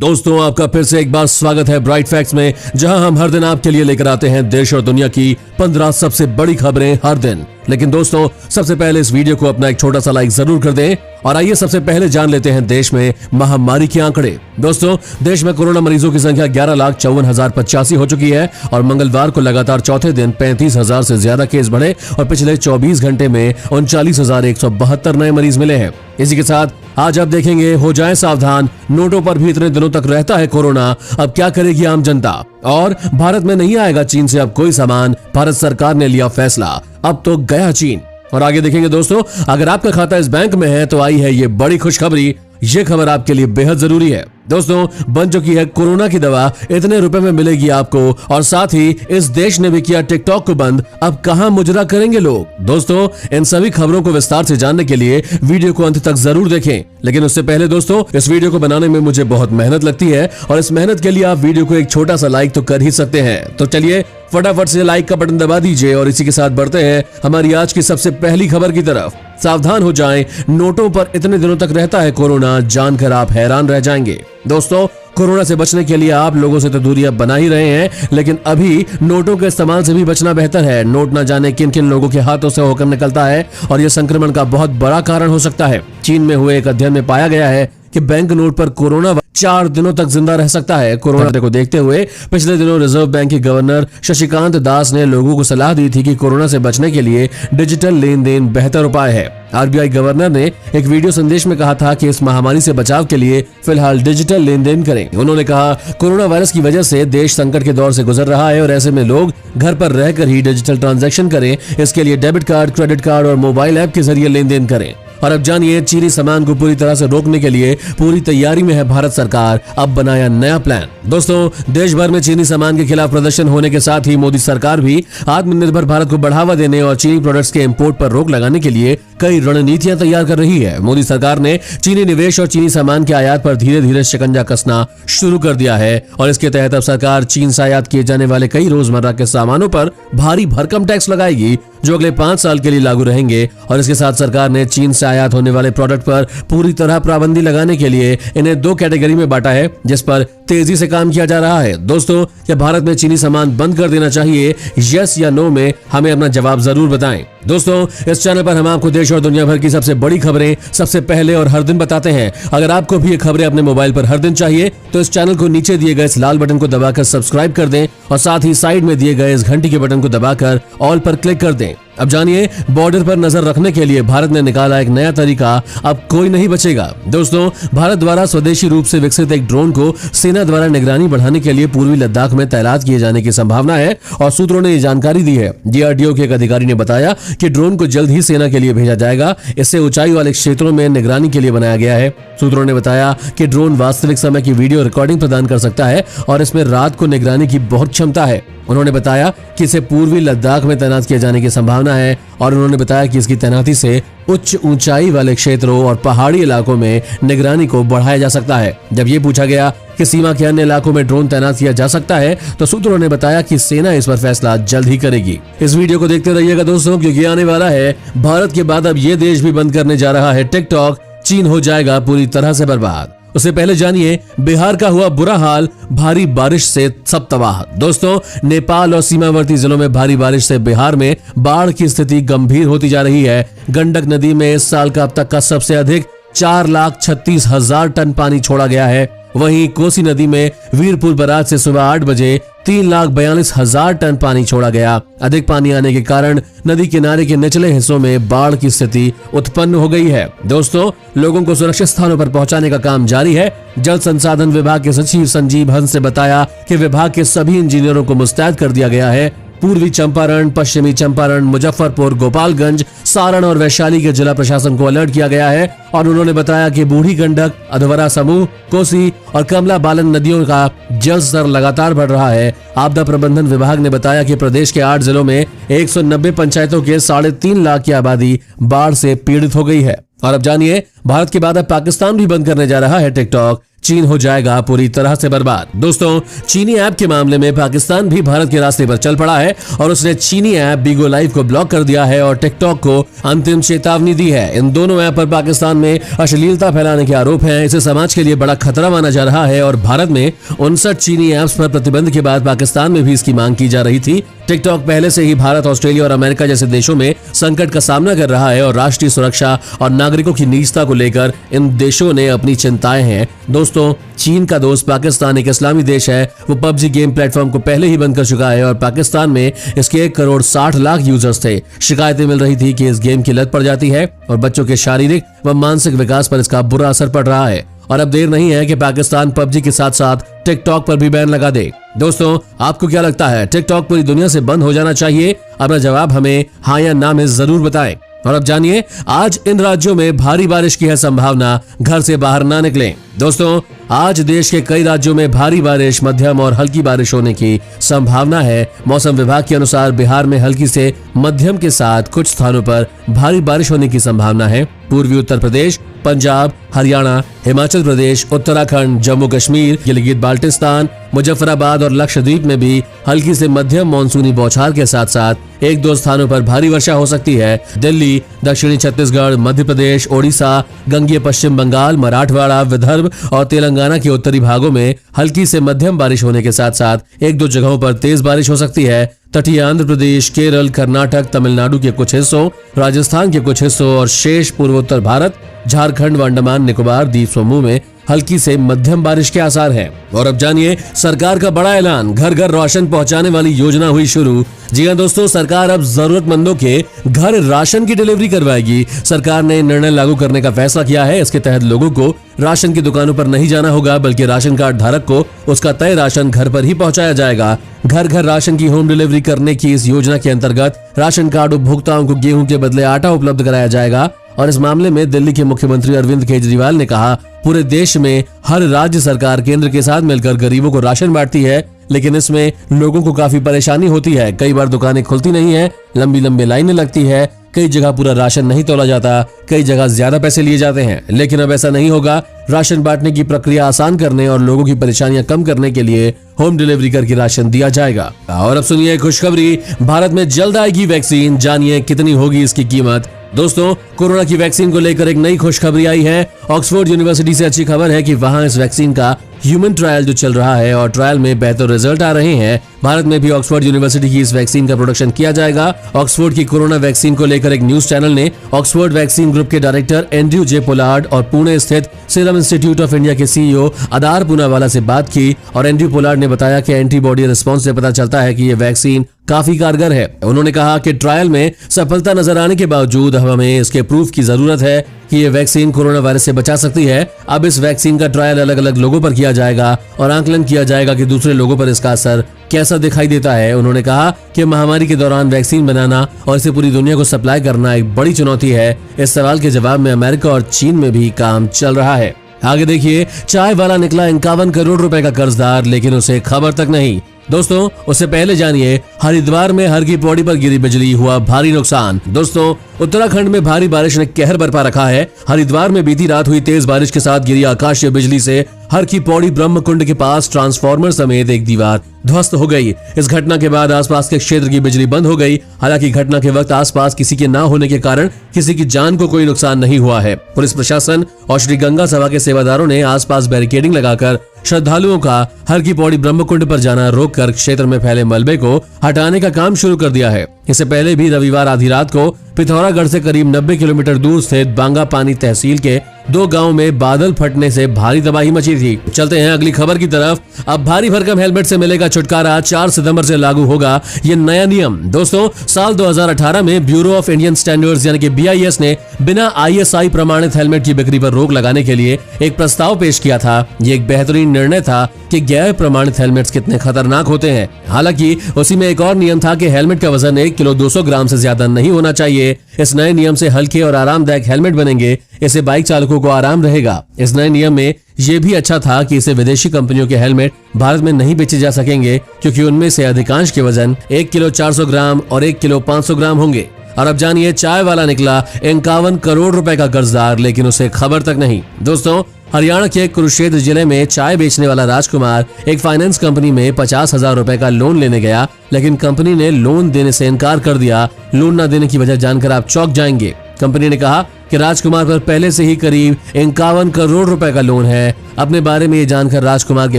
दोस्तों, आपका फिर से एक बार स्वागत है ब्राइट फैक्ट्स में, जहां हम हर दिन आपके लिए लेकर आते हैं देश और दुनिया की 15 सबसे बड़ी खबरें हर दिन। लेकिन दोस्तों, सबसे पहले इस वीडियो को अपना एक छोटा सा लाइक जरूर कर दें और आइए सबसे पहले जान लेते हैं देश में महामारी के आंकड़े। दोस्तों, देश में कोरोना मरीजों की संख्या 11,54,085 हो चुकी है और मंगलवार को लगातार चौथे दिन 35,000 से ज्यादा केस बढ़े और पिछले 24 घंटे में 39,172 नए मरीज मिले हैं। इसी के साथ आज आप देखेंगे, हो जाएं सावधान, नोटों पर भी इतने दिनों तक रहता है कोरोना, अब क्या करेगी आम जनता। और भारत में नहीं आएगा चीन से अब कोई सामान, भारत सरकार ने लिया फैसला, अब तो गया चीन। और आगे देखेंगे दोस्तों, अगर आपका खाता इस बैंक में है तो आई है ये बड़ी खुशखबरी। ये खबर आपके लिए बेहद जरूरी है। दोस्तों, बन चुकी है कोरोना की दवा, इतने रुपए में मिलेगी आपको। और साथ ही इस देश ने भी किया टिकटॉक को बंद, अब कहां मुजरा करेंगे लोग। दोस्तों, इन सभी खबरों को विस्तार से जानने के लिए वीडियो को अंत तक जरूर देखें। लेकिन उससे पहले दोस्तों, इस वीडियो को बनाने में मुझे बहुत मेहनत लगती है और इस मेहनत के लिए आप वीडियो को एक छोटा सा लाइक तो कर ही सकते हैं। तो चलिए फटाफट से लाइक का बटन दबा दीजिए और इसी के साथ बढ़ते हैं हमारी आज की सबसे पहली खबर की तरफ। सावधान हो जाएं, नोटों पर इतने दिनों तक रहता है कोरोना, जानकर आप हैरान रह जाएंगे। दोस्तों, कोरोना से बचने के लिए आप लोगों से तो दूरियां बना ही रहे हैं, लेकिन अभी नोटों के इस्तेमाल से भी बचना बेहतर है। नोट न जाने किन किन लोगों के हाथों से होकर निकलता है और यह संक्रमण का बहुत बड़ा कारण हो सकता है। चीन में हुए एक अध्ययन में पाया गया है कि बैंक नोट पर कोरोना 4 दिनों तक जिंदा रह सकता है। कोरोना को देखते हुए पिछले दिनों रिजर्व बैंक के गवर्नर शशिकांत दास ने लोगों को सलाह दी थी कि कोरोना से बचने के लिए डिजिटल लेन देन बेहतर उपाय है। आरबीआई गवर्नर ने एक वीडियो संदेश में कहा था कि इस महामारी से बचाव के लिए फिलहाल डिजिटल लेन देन करें। उन्होंने कहा, कोरोना वायरस की वजह से देश संकट के दौर से गुजर रहा है और ऐसे में लोग घर पर रहकर ही डिजिटल ट्रांजैक्शन करें। इसके लिए डेबिट कार्ड, क्रेडिट कार्ड और मोबाइल ऐप के जरिए लेन देन करें। और अब जानिए, चीनी सामान को पूरी तरह से रोकने के लिए पूरी तैयारी में है भारत सरकार। अब बनाया नया प्लान। दोस्तों, देश भर में चीनी सामान के खिलाफ प्रदर्शन होने के साथ ही मोदी सरकार भी आत्मनिर्भर भारत को बढ़ावा देने और चीनी प्रोडक्ट्स के इंपोर्ट पर रोक लगाने के लिए कई रणनीतियां तैयार कर रही है। मोदी सरकार ने चीनी निवेश और चीनी सामान के आयात पर धीरे धीरे शिकंजा कसना शुरू कर दिया है और इसके तहत अब सरकार चीन से आयात किए जाने वाले कई रोजमर्रा के सामानों पर भारी भरकम टैक्स लगाएगी, जो अगले 5 साल के लिए लागू रहेंगे। और इसके साथ सरकार ने चीन से आयात होने वाले प्रोडक्ट पर पूरी तरह पाबंदी लगाने के लिए इन्हें 2 कैटेगरी में बांटा है, जिस पर तेजी से काम किया जा रहा है। दोस्तों, क्या भारत में चीनी सामान बंद कर देना चाहिए? यस या नो में हमें अपना जवाब जरूर बताएं। दोस्तों, इस चैनल पर हम आपको देश और दुनिया भर की सबसे बड़ी खबरें सबसे पहले और हर दिन बताते हैं। अगर आपको भी ये खबरें अपने मोबाइल पर हर दिन चाहिए तो इस चैनल को नीचे दिए गए इस लाल बटन को दबाकर सब्सक्राइब कर दें और साथ ही साइड में दिए गए इस घंटी के बटन को दबाकर ऑल पर क्लिक कर दें। अब जानिए, बॉर्डर पर नजर रखने के लिए भारत ने निकाला एक नया तरीका, अब कोई नहीं बचेगा। दोस्तों, भारत द्वारा स्वदेशी रूप से विकसित एक ड्रोन को सेना द्वारा निगरानी बढ़ाने के लिए पूर्वी लद्दाख में तैनात किए जाने की संभावना है और सूत्रों ने ये जानकारी दी है। डीआरडीओ के एक अधिकारी ने बताया कि ड्रोन को जल्द ही सेना के लिए भेजा जाएगा। इससे ऊंचाई वाले क्षेत्रों में निगरानी के लिए बनाया गया है। सूत्रों ने बताया कि ड्रोन वास्तविक समय की वीडियो रिकॉर्डिंग प्रदान कर सकता है और इसमें रात को निगरानी की बहुत क्षमता है। उन्होंने बताया कि इसे पूर्वी लद्दाख में तैनात किए जाने की संभावना है और उन्होंने बताया कि इसकी तैनाती से उच्च ऊंचाई वाले क्षेत्रों और पहाड़ी इलाकों में निगरानी को बढ़ाया जा सकता है। जब ये पूछा गया कि सीमा के अन्य इलाकों में ड्रोन तैनात किया जा सकता है तो सूत्रों ने बताया कि सेना इस पर फैसला जल्द ही करेगी। इस वीडियो को देखते रहिएगा दोस्तों, क्योंकि आने वाला है भारत के बाद अब ये देश भी बंद करने जा रहा है टिकटॉक। चीन हो जाएगा पूरी तरह से बर्बाद। उससे पहले जानिए, बिहार का हुआ बुरा हाल, भारी बारिश से सब तबाह। दोस्तों, नेपाल और सीमावर्ती जिलों में भारी बारिश से बिहार में बाढ़ की स्थिति गंभीर होती जा रही है। गंडक नदी में इस साल का अब तक का सबसे अधिक 4,36,000 टन पानी छोड़ा गया है। वहीं कोसी नदी में वीरपुर बराज से सुबह 8 बजे 3,42,000 टन पानी छोड़ा गया। अधिक पानी आने के कारण नदी किनारे के निचले हिस्सों में बाढ़ की स्थिति उत्पन्न हो गई है। दोस्तों, लोगों को सुरक्षित स्थानों पर पहुंचाने का काम जारी है। जल संसाधन विभाग के सचिव संजीव हंस ने बताया कि विभाग के सभी इंजीनियरों को मुस्तैद कर दिया गया है। पूर्वी चंपारण, पश्चिमी चंपारण, मुजफ्फरपुर, गोपालगंज, सारण और वैशाली के जिला प्रशासन को अलर्ट किया गया है और उन्होंने बताया कि बूढ़ी गंडक, अधवारा समूह, कोसी और कमला बालन नदियों का जल स्तर लगातार बढ़ रहा है। आपदा प्रबंधन विभाग ने बताया कि प्रदेश के 8 जिलों में 190 पंचायतों के 3.5 लाख की आबादी बाढ़ से पीड़ित हो गई है। और अब जानिए, भारत के बाद अब पाकिस्तान भी बंद करने जा रहा है टिकटॉक। चीन हो जाएगा पूरी तरह से बर्बाद। दोस्तों, चीनी ऐप के मामले में पाकिस्तान भी भारत के रास्ते पर चल पड़ा है और उसने चीनी ऐप बीगो लाइव को ब्लॉक कर दिया है और टिकटॉक को अंतिम चेतावनी दी है। इन दोनों ऐप पर पाकिस्तान में अश्लीलता फैलाने के आरोप हैं। इसे समाज के लिए बड़ा खतरा माना जा रहा है और भारत में 59 चीनी ऐप्स पर प्रतिबंध के बाद पाकिस्तान में भी इसकी मांग की जा रही थी। टिकटॉक पहले से ही भारत, ऑस्ट्रेलिया और अमेरिका जैसे देशों में संकट का सामना कर रहा है और राष्ट्रीय सुरक्षा और नागरिकों की निजता को लेकर इन देशों ने अपनी चिंताएं हैं। दोस्तों, चीन का दोस्त पाकिस्तान एक इस्लामी देश है। वो पबजी गेम प्लेटफॉर्म को पहले ही बंद कर चुका है और पाकिस्तान में इसके 1,60,00,000 यूजर्स थे। शिकायतें मिल रही थी कि इस गेम की लत पड़ जाती है और बच्चों के शारीरिक व मानसिक विकास पर इसका बुरा असर पड़ रहा है और अब देर नहीं है कि पाकिस्तान पबजी के साथ साथ टिकटॉक पर भी बैन लगा दे। दोस्तों, आपको क्या लगता है, टिकटॉक पूरी दुनिया से बंद हो जाना चाहिए? अपना जवाब हमें हाँ या ना में जरूर बताएं। और अब जानिए, आज इन राज्यों में भारी बारिश की है संभावना, घर से बाहर ना निकलें। दोस्तों, आज देश के कई राज्यों में भारी बारिश, मध्यम और हल्की बारिश होने की संभावना है। मौसम विभाग के अनुसार बिहार में हल्की से मध्यम के साथ कुछ स्थानों पर भारी बारिश होने की संभावना है। पूर्वी उत्तर प्रदेश, पंजाब, हरियाणा, हिमाचल प्रदेश, उत्तराखंड, जम्मू कश्मीर, गिलगित बाल्टिस्तान, मुजफ्फराबाद और लक्षद्वीप में भी हल्की से मध्यम मानसूनी बौछार के साथ साथ 1-2 स्थानों पर भारी वर्षा हो सकती है। दिल्ली, दक्षिणी छत्तीसगढ़, मध्य प्रदेश, ओडिशा, गंगीय पश्चिम बंगाल, मराठवाड़ा, विदर्भ और तेलंगाना के उत्तरी भागों में हल्की से मध्यम बारिश होने के साथ साथ 1-2 जगहों पर तेज बारिश हो सकती है। तटीय आंध्र प्रदेश, केरल, कर्नाटक, तमिलनाडु के कुछ हिस्सों, राजस्थान के कुछ हिस्सों और शेष पूर्वोत्तर भारत, झारखंड व अंडमान निकोबार द्वीप समूह में हल्की से मध्यम बारिश के आसार हैं। और अब जानिए, सरकार का बड़ा ऐलान, घर घर राशन पहुंचाने वाली योजना हुई शुरू। जी हां दोस्तों, सरकार अब जरूरतमंदों के घर राशन की डिलीवरी करवाएगी। सरकार ने निर्णय लागू करने का फैसला किया है। इसके तहत लोगों को राशन की दुकानों पर नहीं जाना होगा, बल्कि राशन कार्ड धारक को उसका तय राशन घर पर ही पहुंचाया जाएगा। घर घर राशन की होम डिलीवरी करने की इस योजना के अंतर्गत राशन कार्ड उपभोक्ताओं को गेहूं के बदले आटा उपलब्ध कराया जाएगा। और इस मामले में दिल्ली के मुख्यमंत्री अरविंद केजरीवाल ने कहा, पूरे देश में हर राज्य सरकार केंद्र के साथ मिलकर गरीबों को राशन बांटती है, लेकिन इसमें लोगों को काफी परेशानी होती है। कई बार दुकानें खुलती नहीं है, लंबी लंबी लाइनें लगती है, कई जगह पूरा राशन नहीं तोला जाता, कई जगह ज्यादा पैसे लिए जाते हैं। लेकिन अब ऐसा नहीं होगा। राशन बांटने की प्रक्रिया आसान करने और लोगों की परेशानियां कम करने के लिए होम डिलीवरी करके राशन दिया जाएगा। और अब सुनिए खुशखबरी, भारत में जल्द आएगी वैक्सीन, जानिए कितनी होगी इसकी कीमत। दोस्तों, कोरोना की वैक्सीन को लेकर एक नई खुशखबरी आई है। ऑक्सफोर्ड यूनिवर्सिटी से अच्छी खबर है कि वहां इस वैक्सीन का ह्यूमन ट्रायल जो चल रहा है और ट्रायल में बेहतर रिजल्ट आ रहे हैं। भारत में भी ऑक्सफोर्ड यूनिवर्सिटी की इस वैक्सीन का प्रोडक्शन किया जाएगा। ऑक्सफोर्ड की कोरोना वैक्सीन को लेकर एक न्यूज चैनल ने ऑक्सफोर्ड वैक्सीन ग्रुप के डायरेक्टर एंड्रयू जे पोलार्ड और पुणे स्थित सीरम इंस्टीट्यूट ऑफ इंडिया के सीईओ आदार पूनावाला से बात की और एंड्रयू पोलार्ड ने बताया कि एंटीबॉडी रिस्पॉन्स से पता चलता है कि ये वैक्सीन काफी कारगर है। उन्होंने कहा कि ट्रायल में सफलता नजर आने के बावजूद हमें इसके प्रूफ की जरूरत है कि ये वैक्सीन कोरोना वायरस से बचा सकती है। अब इस वैक्सीन का ट्रायल अलग अलग लोगों पर किया जाएगा और आकलन किया जाएगा कि दूसरे लोगों पर इसका असर कैसा दिखाई देता है। उन्होंने कहा कि महामारी के दौरान वैक्सीन बनाना और इसे पूरी दुनिया को सप्लाई करना एक बड़ी चुनौती है। इस सवाल के जवाब में अमेरिका और चीन में भी काम चल रहा है। आगे देखिए, चाय वाला निकला 51 करोड़ रुपए का कर्जदार, लेकिन उसे खबर तक नहीं। दोस्तों, उससे पहले जानिए, हरिद्वार में हर की पौड़ी पर गिरी बिजली, हुआ भारी नुकसान। दोस्तों, उत्तराखंड में भारी बारिश ने कहर बरपा रखा है। हरिद्वार में बीती रात हुई तेज बारिश के साथ गिरी आकाशीय बिजली से हर की पौड़ी ब्रह्म कुंड के पास ट्रांसफार्मर समेत एक दीवार ध्वस्त हो गई। इस घटना के बाद आसपास के क्षेत्र की बिजली बंद हो गई। हालांकि घटना के वक्त आसपास किसी के न होने के कारण किसी की जान को कोई नुकसान नहीं हुआ है। पुलिस प्रशासन और श्री गंगा सभा के सेवादारों ने आसपास बैरिकेडिंग लगाकर श्रद्धालुओं का हर की पौड़ी ब्रह्म कुंड पर जाना रोककर क्षेत्र में फैले मलबे को हटाने का काम शुरू कर दिया है। इससे पहले भी रविवार आधी रात को पिथौरागढ़ से करीब 90 किलोमीटर दूर स्थित बांगापानी तहसील के 2 गांव में बादल फटने से भारी तबाही मची थी। चलते हैं अगली खबर की तरफ। अब भारी भरकम हेलमेट से मिलेगा छुटकारा, 4 सितंबर से लागू होगा ये नया नियम। दोस्तों, साल 2018 में ब्यूरो ऑफ इंडियन स्टैंडर्ड्स यानी कि BIS ने बिना ISI प्रमाणित हेलमेट की बिक्री पर रोक लगाने के लिए एक प्रस्ताव पेश किया था। ये एक बेहतरीन निर्णय था कि गैर प्रमाणित हेलमेट्स कितने खतरनाक होते हैं। हालांकि उसी में एक और नियम था कि हेलमेट का वजन 1 किलो 200 ग्राम से ज्यादा नहीं होना चाहिए। इस नए नियम से हल्के और आरामदायक हेलमेट बनेंगे। इससे बाइक चालकों को आराम रहेगा। इस नए नियम में ये भी अच्छा था कि इसे विदेशी कंपनियों के हेलमेट भारत में नहीं बेचे जा सकेंगे, क्योंकि उनमें से अधिकांश के वजन 1 किलो 400 ग्राम और 1 किलो 500 ग्राम होंगे। और अब जानिए चाय वाला निकला 51 करोड़ रुपए का कर्जदार, लेकिन उसे खबर तक नहीं। दोस्तों, हरियाणा के कुरुक्षेत्र जिले में चाय बेचने वाला राजकुमार एक फाइनेंस कंपनी में 50,000 रुपए का लोन लेने गया, लेकिन कंपनी ने लोन देने से इनकार कर दिया। लोन न देने की वजह जानकर आप चौंक जाएंगे। कंपनी ने कहा कि राजकुमार पर पहले से ही करीब 51 करोड़ रुपए का लोन है। अपने बारे में ये जानकर राजकुमार के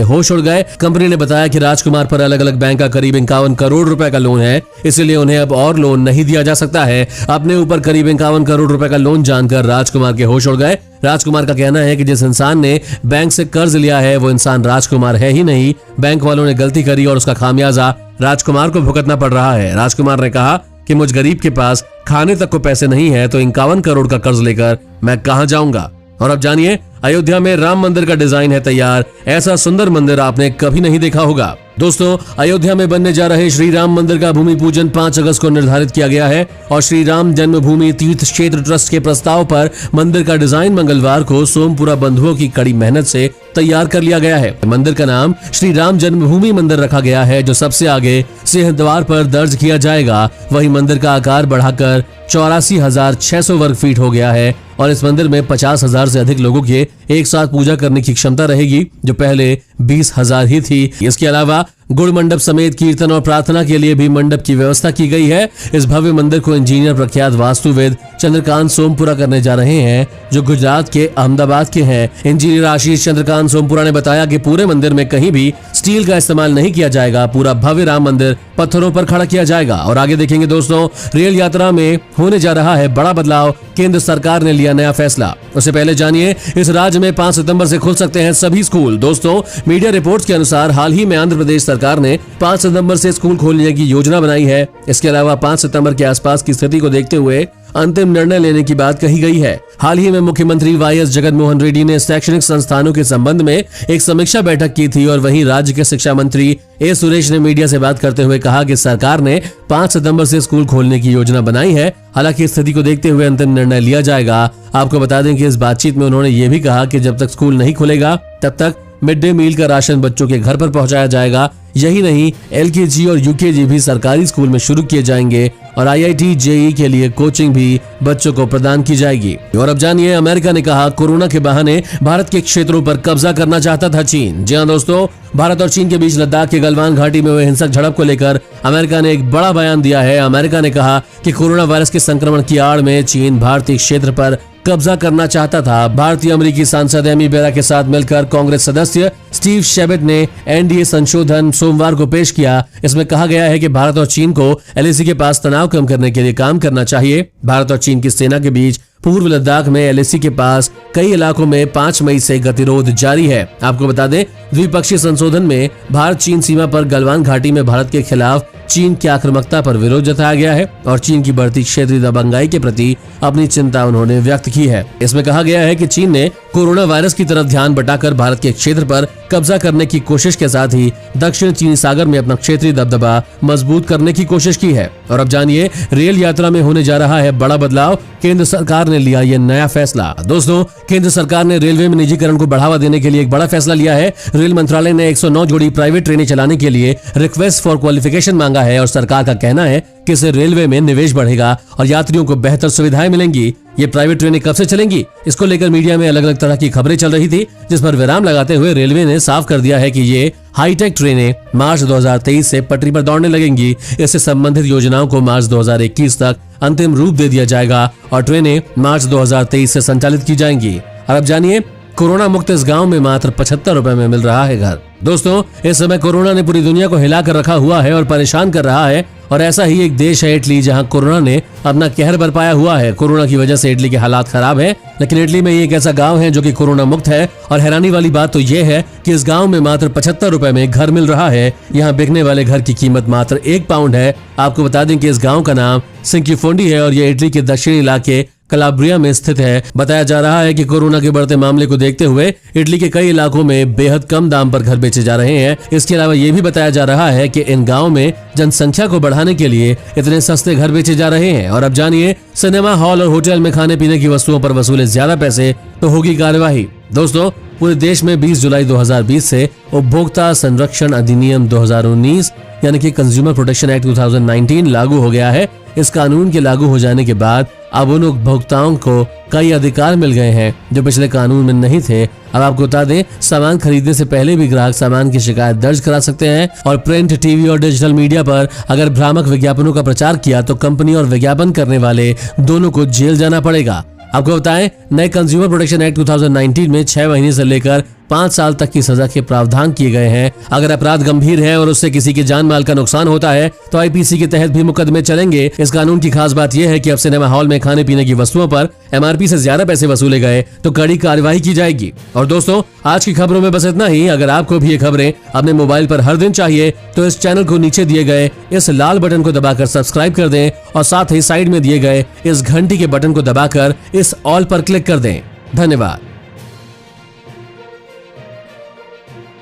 होश उड़ गए। कंपनी ने बताया कि राजकुमार पर अलग अलग बैंक का करीब 51 करोड़ रुपए का लोन है, इसलिए उन्हें अब और लोन नहीं दिया जा सकता है। अपने ऊपर करीब 51 करोड़ रुपए का लोन जानकर राजकुमार के होश उड़ गए। राजकुमार का कहना है कि जिस इंसान ने बैंक से कर्ज लिया है वो इंसान राजकुमार है ही नहीं, बैंक वालों ने गलती करी और उसका खामियाजा राजकुमार को भुगतना पड़ रहा है। राजकुमार ने कहा कि मुझ गरीब के पास खाने तक को पैसे नहीं है, तो 51 करोड़ का कर्ज लेकर मैं कहां जाऊंगा। और अब जानिए, अयोध्या में राम मंदिर का डिजाइन है तैयार। ऐसा सुंदर मंदिर आपने कभी नहीं देखा होगा। दोस्तों, अयोध्या में बनने जा रहे श्री राम मंदिर का भूमि पूजन 5 अगस्त को निर्धारित किया गया है और श्री राम जन्मभूमि तीर्थ क्षेत्र ट्रस्ट के प्रस्ताव पर मंदिर का डिजाइन मंगलवार को सोमपुरा बंधुओं की कड़ी मेहनत से तैयार कर लिया गया है। मंदिर का नाम श्री राम जन्मभूमि मंदिर रखा गया है, जो सबसे आगे सिंहद्वार पर दर्ज किया जाएगा। वही मंदिर का आकार बढ़ाकर 84,600 वर्ग फीट हो गया है और इस मंदिर में 50,000 से अधिक लोगों के एक साथ पूजा करने की क्षमता रहेगी, जो पहले 20,000 ही थी। इसके अलावा गुड़ मंडप समेत कीर्तन और प्रार्थना के लिए भी मंडप की व्यवस्था की गई है। इस भव्य मंदिर को इंजीनियर प्रख्यात वास्तुविद चंद्रकांत सोमपुरा करने जा रहे हैं, जो गुजरात के अहमदाबाद के हैं। इंजीनियर आशीष चंद्रकांत सोमपुरा ने बताया कि पूरे मंदिर में कहीं भी स्टील का इस्तेमाल नहीं किया जाएगा। पूरा भव्य राम मंदिर पत्थरों पर खड़ा किया जाएगा। और आगे देखेंगे दोस्तों, रेल यात्रा में होने जा रहा है बड़ा बदलाव। केंद्र सरकार ने लिया नया फैसला। उससे पहले जानिए, इस राज्य में 5 सितंबर से खुल सकते हैं सभी स्कूल। दोस्तों, मीडिया रिपोर्ट्स के अनुसार हाल ही में आंध्र प्रदेश सरकार ने 5 सितंबर से स्कूल खोलने की योजना बनाई है। इसके अलावा 5 सितंबर के आसपास की स्थिति को देखते हुए अंतिम निर्णय लेने की बात कही गई है। हाल ही में मुख्यमंत्री वाईएस जगनमोहन रेड्डी ने शैक्षणिक संस्थानों के संबंध में एक समीक्षा बैठक की थी और वहीं राज्य के शिक्षा मंत्री ए सुरेश ने मीडिया से बात करते हुए कहा कि सरकार ने 5 सितंबर से स्कूल खोलने की योजना बनाई है। हालांकि स्थिति को देखते हुए अंतिम निर्णय लिया जाएगा। आपको बता दें कि इस बातचीत में उन्होंने ये भी कहा कि जब तक स्कूल नहीं खुलेगा तब तक मिड डे मील का राशन बच्चों के घर पर पहुंचाया जाएगा। यही नहीं, एलकेजी और यूकेजी भी सरकारी स्कूल में शुरू किए जाएंगे और आईआईटी जेईई के लिए कोचिंग भी बच्चों को प्रदान की जाएगी। और अब जानिए, अमेरिका ने कहा कोरोना के बहाने भारत के क्षेत्रों पर कब्जा करना चाहता था चीन। जी हां दोस्तों, भारत और चीन के बीच लद्दाख के गलवान घाटी में हुए हिंसक झड़प को लेकर अमेरिका ने एक बड़ा बयान दिया है। अमेरिका ने कहा कि कोरोना वायरस के संक्रमण की आड़ में चीन भारतीय क्षेत्र पर कब्जा करना चाहता था। भारतीय अमेरिकी सांसद एमी बेरा के साथ मिलकर कांग्रेस सदस्य स्टीव शेबेट ने एनडीए संशोधन सोमवार को पेश किया। इसमें कहा गया है कि भारत और चीन को एलएसी के पास तनाव कम करने के लिए काम करना चाहिए। भारत और चीन की सेना के बीच पूर्व लद्दाख में एलएसी के पास कई इलाकों में 5 मई से गतिरोध जारी है। आपको बता दें, द्विपक्षीय संशोधन में भारत चीन सीमा पर गलवान घाटी में भारत के खिलाफ चीन की आक्रामकता पर विरोध जताया गया है और चीन की बढ़ती क्षेत्रीय दबंगाई के प्रति अपनी चिंता उन्होंने व्यक्त की है। इसमें कहा गया है कि चीन ने कोरोना वायरस की तरफ ध्यान बटाकर भारत के क्षेत्र पर कब्जा करने की कोशिश के साथ ही दक्षिण चीनी सागर में अपना क्षेत्रीय दबदबा मजबूत करने की कोशिश की है। और अब जानिए, रेल यात्रा में होने जा रहा है बड़ा बदलाव। केंद्र सरकार ने लिया ये नया फैसला। दोस्तों, केंद्र सरकार ने रेलवे में निजीकरण को बढ़ावा देने के लिए एक बड़ा फैसला लिया है। रेल मंत्रालय ने 109 जोड़ी प्राइवेट ट्रेनें चलाने के लिए रिक्वेस्ट फॉर क्वालिफिकेशन मांगा है और सरकार का कहना है कि इससे रेलवे में निवेश बढ़ेगा और यात्रियों को बेहतर सुविधाएं मिलेंगी। ये प्राइवेट ट्रेनें कब से चलेंगी, इसको लेकर मीडिया में अलग अलग तरह की खबरें चल रही थी, जिस पर विराम लगाते हुए रेलवे ने साफ कर दिया है कि ये हाईटेक ट्रेनें मार्च 2023 से पटरी पर दौड़ने लगेंगी। इससे संबंधित योजनाओं को मार्च 2021 तक अंतिम रूप दे दिया जाएगा और ट्रेनें मार्च 2023 से संचालित की जाएंगी। और अब जानिए, कोरोना मुक्त इस गांव में मात्र 75 रुपए में मिल रहा है घर। दोस्तों, इस समय कोरोना ने पूरी दुनिया को हिला कर रखा हुआ है और परेशान कर रहा है और ऐसा ही एक देश है इटली, जहां कोरोना ने अपना कहर बरपाया हुआ है। कोरोना की वजह से इटली के हालात खराब है, लेकिन इटली में एक ऐसा गांव है जो कि कोरोना मुक्त है और हैरानी वाली बात तो ये है कि इस गांव में मात्र 75 रुपए में घर मिल रहा है। यहाँ बिकने वाले घर की कीमत मात्र 1 पाउंड है। आपको बता दें कि इस गाँव का नाम सिंकीफोंडी है और ये इटली के दक्षिणी इलाके कलाब्रिया में स्थित है। बताया जा रहा है कि कोरोना के बढ़ते मामले को देखते हुए इटली के कई इलाकों में बेहद कम दाम पर घर बेचे जा रहे हैं। इसके अलावा ये भी बताया जा रहा है कि इन गाँव में जनसंख्या को बढ़ाने के लिए इतने सस्ते घर बेचे जा रहे हैं। और अब जानिए, सिनेमा हॉल और होटल में खाने पीने की वस्तुओं पर वसूले ज्यादा पैसे तो होगी कार्यवाही। दोस्तों, पूरे देश में 20 जुलाई 2020 से उपभोक्ता संरक्षण अधिनियम 2019 यानी कि कंज्यूमर प्रोटेक्शन एक्ट 2019 लागू हो गया है। इस कानून के लागू हो जाने के बाद अब उन उपभोक्ताओं को कई अधिकार मिल गए हैं जो पिछले कानून में नहीं थे। अब आपको बता दें, सामान खरीदने से पहले भी ग्राहक सामान की शिकायत दर्ज करा सकते हैं और प्रिंट, टीवी और डिजिटल मीडिया पर अगर भ्रामक विज्ञापनों का प्रचार किया तो कंपनी और विज्ञापन करने वाले दोनों को जेल जाना पड़ेगा। आपको बताएं, नए कंज्यूमर प्रोटेक्शन एक्ट 2019 में 6 महीने से लेकर 5 साल तक की सजा के प्रावधान किए गए हैं। अगर अपराध गंभीर है और उससे किसी की जान माल का नुकसान होता है तो आईपीसी के तहत भी मुकदमे चलेंगे। इस कानून की खास बात यह है कि अब सिनेमा हॉल में खाने पीने की वस्तुओं पर एमआरपी से ज्यादा पैसे वसूले गए तो कड़ी कार्रवाई की जाएगी। और दोस्तों, आज की खबरों में बस इतना ही। अगर आपको भी ये खबरें अपने मोबाइल पर हर दिन चाहिए तो इस चैनल को नीचे दिए गए इस लाल बटन को दबाकर सब्सक्राइब कर दें और साथ ही साइड में दिए गए इस घंटी के बटन को दबाकर इस ऑल पर क्लिक कर दें। धन्यवाद।